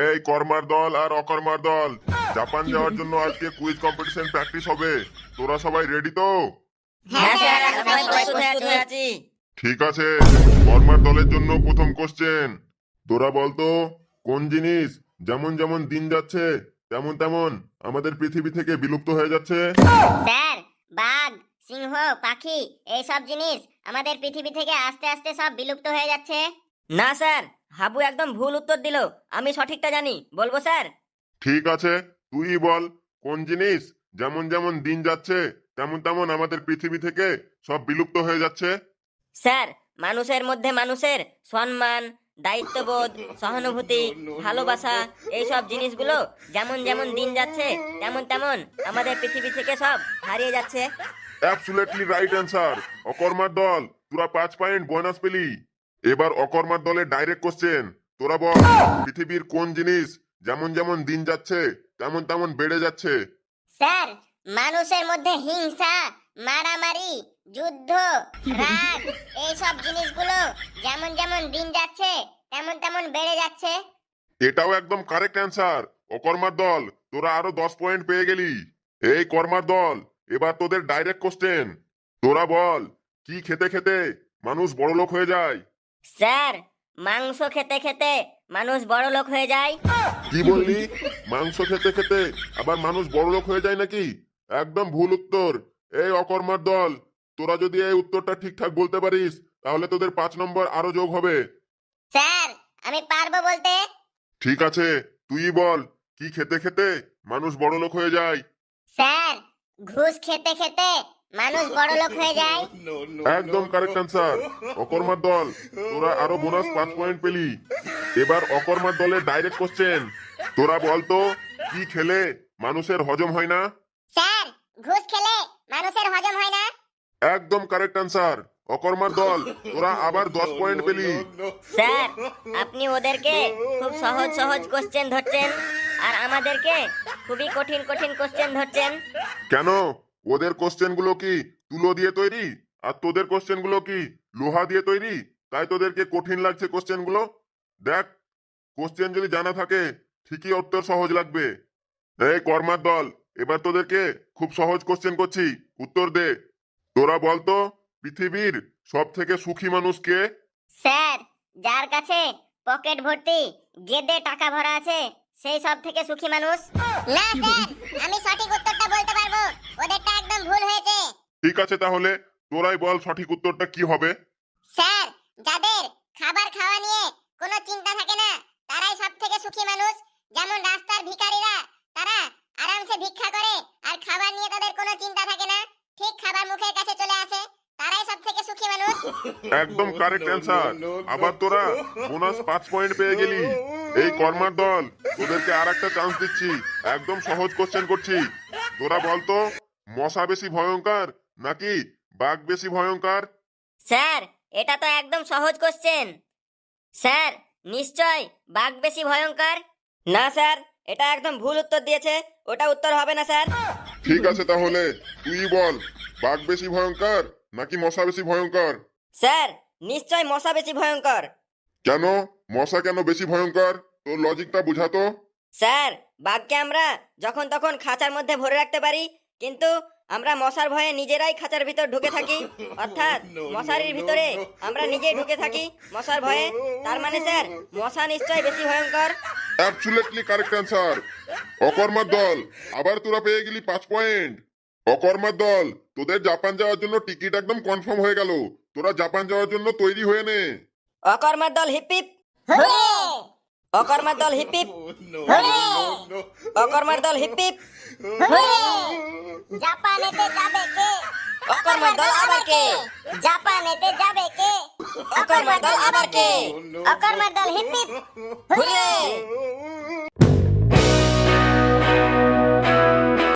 এই কর্মার দল আর অকর্মার দল, জাপান যাওয়ার জন্য আজকে কুইজ কম্পিটিশন প্র্যাকটিস হবে। তোরা সবাই রেডি তো? হ্যাঁ স্যার, আমরা প্রস্তুত হয়ে আছি। ঠিক আছে, কর্মার দলের জন্য প্রথম কোশ্চেন। তোরা বলতো কোন জিনিস যেমন যেমন দিন যাচ্ছে তেমন তেমন আমাদের পৃথিবী থেকে বিলুপ্ত হয়ে যাচ্ছে? স্যার, বাঘ, সিংহ, পাখি এইসব জিনিস আমাদের পৃথিবী থেকে আস্তে আস্তে সব বিলুপ্ত হয়ে যাচ্ছে। না স্যার, হাবু একদম ভুল উত্তর দিল। আমি সঠিকটা জানি, বলবো স্যার? ঠিক আছে, তুই বল কোন জিনিস যেমন যেমন দিন যাচ্ছে তেমন তেমন আমাদের পৃথিবী থেকে সব বিলুপ্ত হয়ে যাচ্ছে? স্যার, মানুষের মধ্যে মানুষের সম্মান, দায়িত্ববোধ, সহানুভূতি, ভালোবাসা এইসব জিনিসগুলো যেমন যেমন দিন যাচ্ছে তেমন তেমন আমাদের পৃথিবী থেকে সব হারিয়ে যাচ্ছে। Absolutely right answer. অকর্মার দল, তোরা 5 পয়েন্ট বোনাস পেলি। এবার অকর্মার দলের ডাইরেক্ট কোশ্চেন। তোরা বল পৃথিবীর কোন জিনিস যেমন যেমন দিন যাচ্ছে তেমন তেমন বেড়ে যাচ্ছে? স্যার, মানুষের মধ্যে হিংসা, মারামারি, যুদ্ধ, রাগ এইসব জিনিসগুলো যেমন যেমন দিন যাচ্ছে তেমন তেমন বেড়ে যাচ্ছে। এটাও একদম কারেক্ট অ্যান্সার। অকর্মার দল, তোরা আরো 10 পয়েন্ট পেয়ে গেলি। এই কর্মার দল, এবার তোদের ডাইরেক্ট কোশ্চেন। তোরা বল কি খেতে খেতে মানুষ বড়লোক হয়ে যায়? স্যার, মাংস খেতে খেতে মানুষ বড় লোক হয়ে যায়। কি বললি? মাংস খেতে খেতে আবার মানুষ বড়লোক হয়ে যায় নাকি? একদম ভুল উত্তর। এই অকর্মার দল, তোরা যদি এই উত্তরটা ঠিকঠাক বলতে পারিস তাহলে তোদের 5 নম্বর আরো যোগ হবে। স্যার, আমি পারবো বলতে। ঠিক আছে, তুই বল কি খেতে খেতে মানুষ বড়লোক হয়ে যায়? স্যার, ঘুষ খেতে খেতে মানুষ বড় লোক হয়ে যায়। একদম কারেক্ট অ্যান্সার। অকর্মার দল, তোরা আরো বোনাস 5 পয়েন্ট পেলি। এবার অকর্মার দলের ডাইরেক্ট কোশ্চেন। তোরা বলতো কি খেলে মানুষের হজম হয় না? স্যার, ঘুষ খেলে মানুষের হজম হয় না। একদম কারেক্ট অ্যান্সার। অকর্মার দল, তোরা আবার 10 পয়েন্ট পেলি। স্যার, আপনি ওদেরকে খুব সহজ সহজ কোশ্চেন ধরছেন আর আমাদেরকে খুবই কঠিন কঠিন কোশ্চেন ধরছেন। কেন? ওদের কোশ্চেন গুলো কি তুলো দিয়ে তৈরি আর তোদের কোশ্চেন গুলো কি লোহা দিয়ে তৈরি, তাই তোদেরকে কঠিন লাগছে কোশ্চেন গুলো? দেখ, কোশ্চেন যদি জানা থাকে ঠিকই উত্তর সহজ লাগবে। এই কর্মার দল, এবার তোদেরকে খুব সহজ কোশ্চেন করছি, উত্তর দে। তোরা বলতো পৃথিবীর সব থেকে সুখী মানুষ কে? স্যার, যার কাছে পকেট ভর্তি গেদে টাকা ভরা আছে সেই সব থেকে সুখী মানুষ। না স্যার, আমি সঠিক উত্তরটা বলতে পারবো, ওদেরটা একদম ভুল হয়েছে। ঠিক আছে, তাহলে তোরাই বল সঠিক উত্তরটা কি হবে। স্যার, যাদের খাবার খাওয়া নিয়ে কোনো চিন্তা থাকে না তারাই সব থেকে সুখী মানুষ। যেমন রাস্তার ভিখারিরা, তারা আরামসে ভিক্ষা করে আর খাবার নিয়ে তাদের কোনো চিন্তা থাকে না, ঠিক খাবার মুখের কাছে চলে আসে, তারাই সব থেকে সুখী মানুষ। একদম কারেক্ট অ্যান্সার। আবার তোরা বোনাস 5 পয়েন্ট পেয়ে গেলি। এই কর্মার দল, তোদেরকে আর একটা চান্স দিচ্ছি, একদম সহজ কোশ্চেন করছি। তোরা বলতো মশা বেশি ভয়ঙ্কর নাকি বাঘ বেশি ভয়ঙ্কর? স্যার, এটা তো একদম সহজ কোশ্চেন। স্যার, নিশ্চয় বাঘ বেশি ভয়ঙ্কর। না স্যার, এটা একদম ভুল উত্তর দিয়েছে, ওটা উত্তর হবে না স্যার। ঠিক আছে, তাহলে তুই বল বাঘ বেশি ভয়ঙ্কর নাকি মশা বেশি ভয়ঙ্কর? স্যার, নিশ্চয় মশা বেশি ভয়ঙ্কর। কেন? মশা কেন বেশি ভয়ঙ্কর? তোর লজিকটা বুঝাতো। স্যার, বাঘকে আমরা যখন তখন খাঁচার মধ্যে ভরে রাখতে পারি, কিন্তু আমরা মশার ভয়ে নিজেরাই খাঁচার ভিতর ঢুকে থাকি, অর্থাৎ মশারির ভিতরে আমরা নিজেই ঢুকে থাকি মশার ভয়ে। তার মানে স্যার, মশা নিশ্চয় বেশি ভয়ঙ্কর। Absolutely correct answer. অকর্মার দল, আবার তোরা পেয়ে গেলি 5 পয়েন্ট। অকর্মার দল, তোদের জাপান যাওয়ার জন্য টিকিট একদম কনফার্ম হয়ে গেল। তোরা জাপান যাওয়ার জন্য তৈরি হয়ে নে। অকর্মার দল হিপিপ, হুররে! অকর্মার দল হিপিপ, হুররে! অকর্মার দল হিপিপ। হুররে! জাপানেতে যাবে কে? অকর্মার দল আবার কে? জাপানেতে যাবে কে? অকর্মার দল আবার কে? অকর্মার দল হিপ হিপ। হুররে!